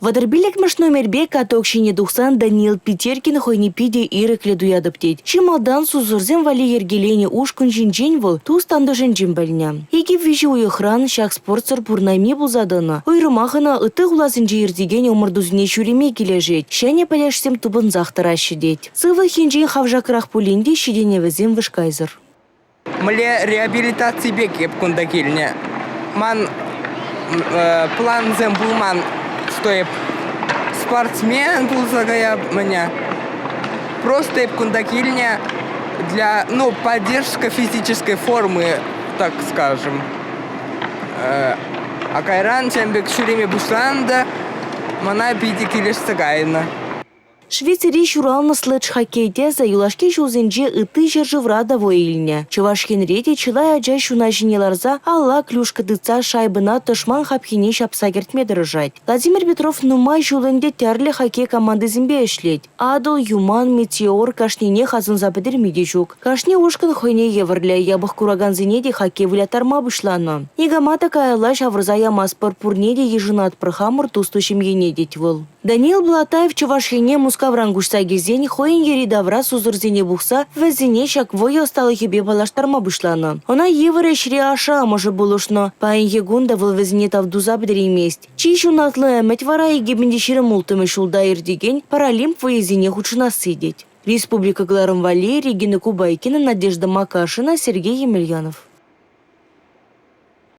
Вадарбилек номербе катокшине духсан Даниил Петеркин хойнипиде ирекле дуядыптеть. Чималдан сузурзем вали ергелене ушкун жинжень вол тустан дожинжин бәлня. Еги вижи уйохран шак спортсор пурнайми булзадына. Уйрымахына ыты гулазынжи ердеген омырдузіне шуреме кележет. Шәне пәлешсем тубын захтарашы деть. Сывы хинжин хавжакрах пулинде шиденевізем вышкайзыр. Мле реабилитации бекеп кунда келіне. Ман план зем булман стоеп спортсмен булзагая меня. Просто еп кунда келіне для поддержка физической формы, так скажем. А кайран чембек шуреме бушланда мана биди келеш сагайна. Швейцария шурална слэдж хоккейде за юлашке жулзенже ыты жержеврада воильня. Чувашкен реде чылай аджай шуна жинеларза алла клюшка дыца шайбына тышман хапхине шапса кертме дырыжать. Владимир Петров нумай жулынде тярле хоккей команды зимбе эшлеть. Адыл, Юман, Метеор кашнине хазын запедермиде жук. Кашне ушкан хойне еврле ябых кураган зинеде хоккей вылятарма вышлана. Игамата каялла шаврза ямаспор пурнеде ежинат прахамыр тустушим енедеть выл. Даниил Блатаев Чувашхене мускаврангушса гезень хоин ери давра сузурзене бухса везене шак вой осталы хебе балаштарма бушлана. Она евре шри аша може булушно, паин егунда выл везене тавдуза бедреместь. Чищу натлы эмет вара и гебендиширы мултымы шулда ирдеген паралимп воезене хучына сидеть. Республика Гларом Валерий, Регина Кубайкина, Надежда Макашина, Сергей Емельянов.